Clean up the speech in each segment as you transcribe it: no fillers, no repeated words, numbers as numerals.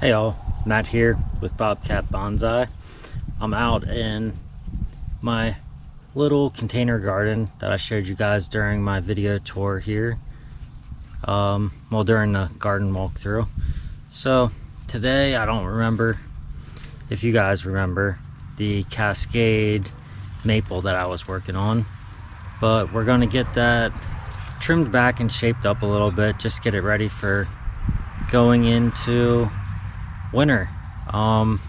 Hey y'all, Matt here with Bobcat Bonsai. I'm out in my little container garden that I showed you guys during my video tour here. Well, during the garden walkthrough. So today, I don't remember if you guys remember the Cascade maple that I was working on, but we're gonna get that trimmed back and shaped up a little bit, just get it ready for going into winter. I'm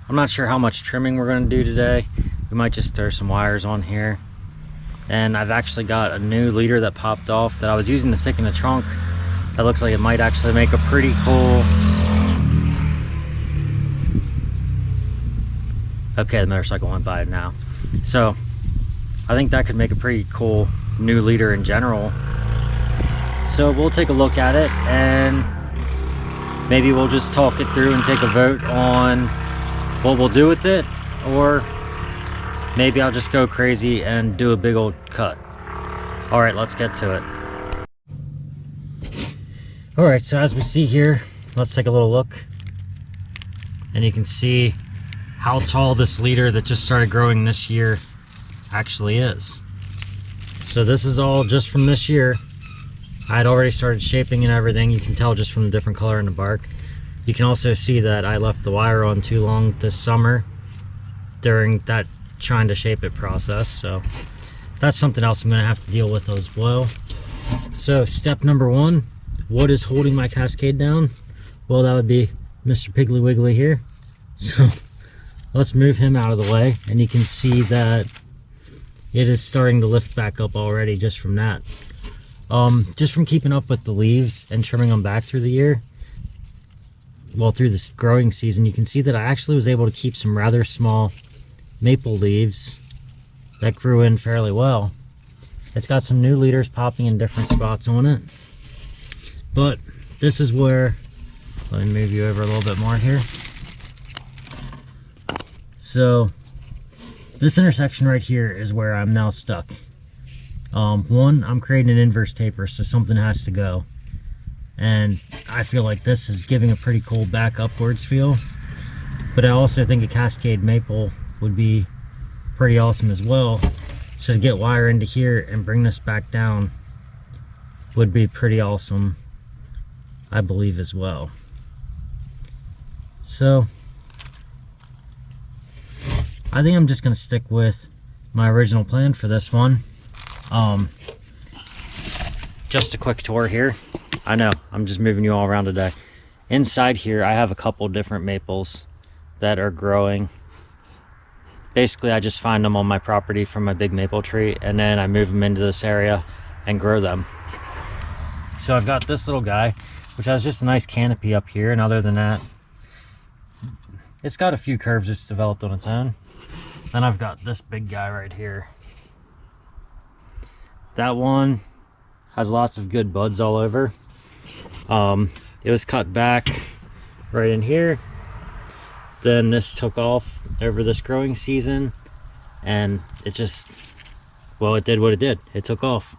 not sure how much trimming we're going to do today. We might just throw some wires on here. And I've actually got a new leader that popped off that I was using to thicken the trunk. That looks like it might actually make a pretty cool... Okay, the motorcycle went by now. So I think that could make a pretty cool new leader in general. So we'll take a look at it and maybe we'll just talk it through and take a vote on what we'll do with it, or maybe I'll just go crazy and do a big old cut. All right, let's get to it. All right, so as we see here, let's take a little look. And you can see how tall this leader that just started growing this year actually is. So this is all just from this year. I had already started shaping and everything. You can tell just from the different color in the bark. You can also see that I left the wire on too long this summer during that trying to shape it process. So that's something else I'm going to have to deal with as well. So step number one, what is holding my Cascade down? Well, that would be Mr. Piggly Wiggly here. So let's move him out of the way, and you can see that it is starting to lift back up already just from that. Just from keeping up with the leaves and trimming them back through the year, well, through this growing season, you can see that I actually was able to keep some rather small maple leaves that grew in fairly well. It's got some new leaders popping in different spots on it, but this is where, let me move you over a little bit more here. So this intersection right here is where I'm now stuck. One, I'm creating an inverse taper, so something has to go. And I feel like this is giving a pretty cool back upwards feel. But I also think a Cascade maple would be pretty awesome as well. So to get wire into here and bring this back down would be pretty awesome, I believe, as well. So I think I'm just going to stick with my original plan for this one. Just a quick tour here. I know I'm just moving you all around today. Inside here I have a couple different maples that are growing. Basically I just find them on my property from my big maple tree, and then I move them into this area and grow them. So I've got this little guy which has just a nice canopy up here, and other than that it's got a few curves it's developed on its own. Then I've got this big guy right here. That one has lots of good buds all over. It was cut back right in here. Then this took off over this growing season, and it just, well, it did what it did. It took off.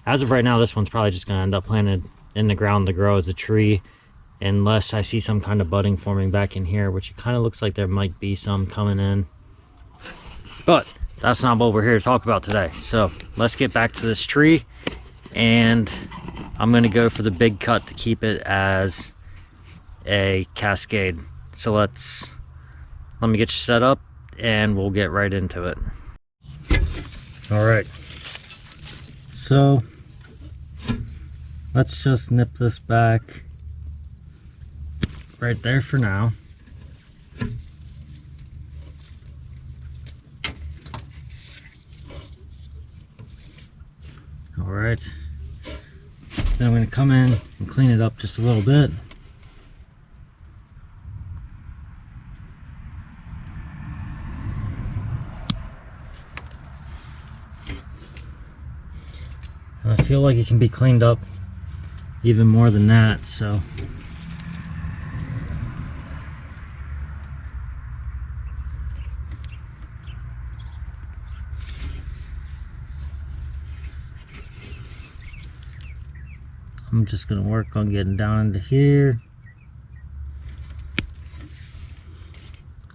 As of right now, this one's probably just gonna end up planted in the ground to grow as a tree, unless I see some kind of budding forming back in here, which it kind of looks like there might be some coming in. But that's not what we're here to talk about today. So let's get back to this tree, and I'm going to go for the big cut to keep it as a Cascade. So let me get you set up and we'll get right into it. All right, so let's just nip this back right there for now. All right, then I'm going to come in and clean it up just a little bit. I feel like it can be cleaned up even more than that, so I'm just gonna work on getting down into here.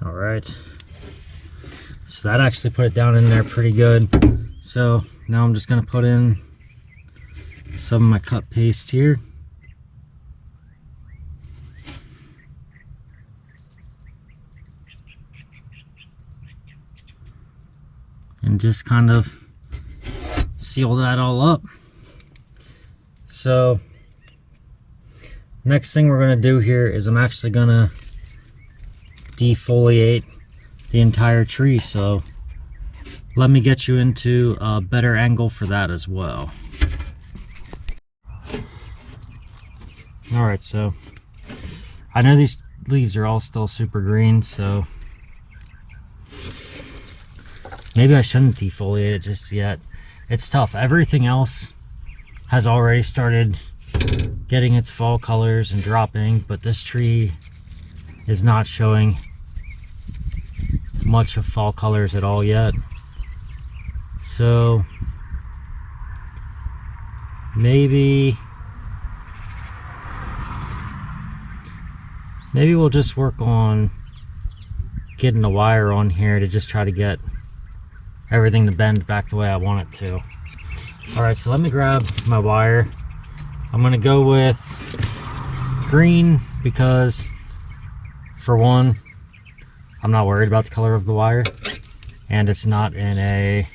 All right. So that actually put it down in there pretty good. So now I'm just gonna put in some of my cut paste here. And just kind of seal that all up. So next thing we're gonna do here is I'm actually gonna defoliate the entire tree. So let me get you into a better angle for that as well. All right, so I know these leaves are all still super green, so maybe I shouldn't defoliate it just yet. It's tough. Everything else has already started getting its fall colors and dropping, but this tree is not showing much of fall colors at all yet. So maybe we'll just work on getting the wire on here to just try to get everything to bend back the way I want it to. All right, so let me grab my wire. I'm gonna go with green because, for one, I'm not worried about the color of the wire, and it's not in a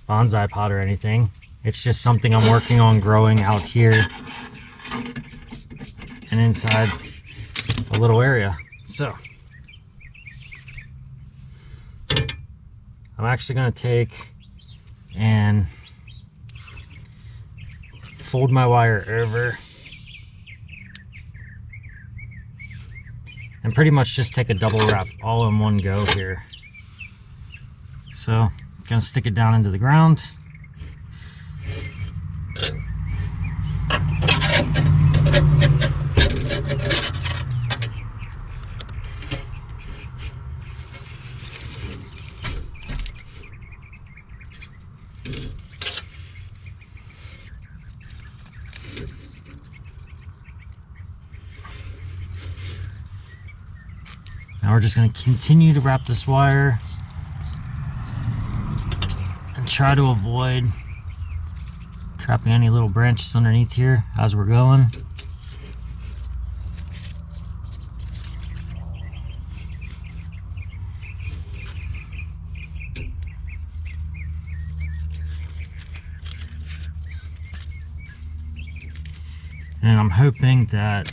bonsai pot or anything. It's just something I'm working on growing out here and inside a little area. So I'm actually going to take and fold my wire over and pretty much just take a double wrap all in one go here. So gonna stick it down into the ground. Now we're just going to continue to wrap this wire and try to avoid trapping any little branches underneath here as we're going. And I'm hoping that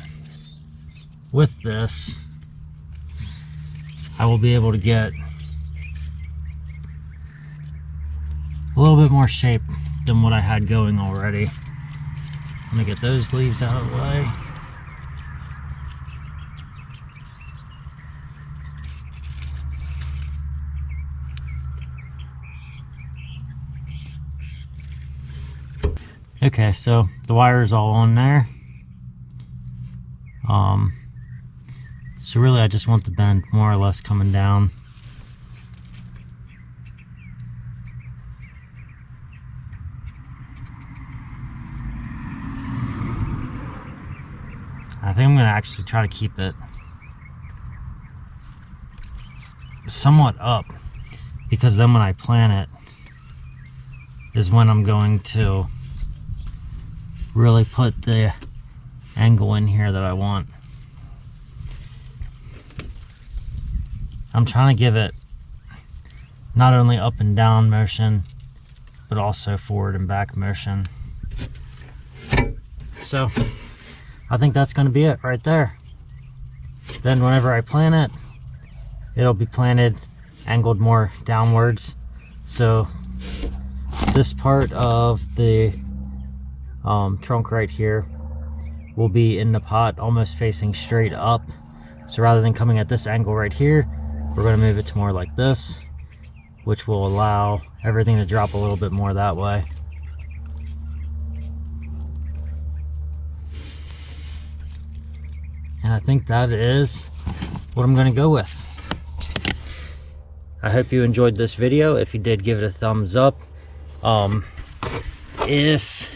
with this I will be able to get a little bit more shape than what I had going already. Let me get those leaves out of the way. Okay, so the wire is all on there. So really I just want the bend more or less coming down. I think I'm going to actually try to keep it somewhat up, because then when I plant it is when I'm going to really put the angle in here that I want. I'm trying to give it not only up and down motion, but also forward and back motion. So I think that's going to be it right there. Then whenever I plant it, it'll be planted angled more downwards. So this part of the trunk right here will be in the pot almost facing straight up. So rather than coming at this angle right here, we're going to move it to more like this, which will allow everything to drop a little bit more that way. And I think that is what I'm going to go with. I hope you enjoyed this video. If you did, give it a thumbs up. If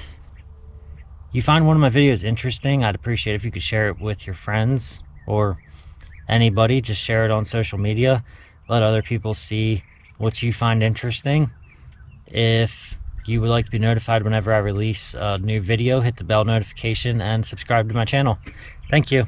you find one of my videos interesting, I'd appreciate if you could share it with your friends or anybody. Just share it on social media. Let other people see what you find interesting. If you would like to be notified whenever I release a new video, hit the bell notification and subscribe to my channel. Thank you.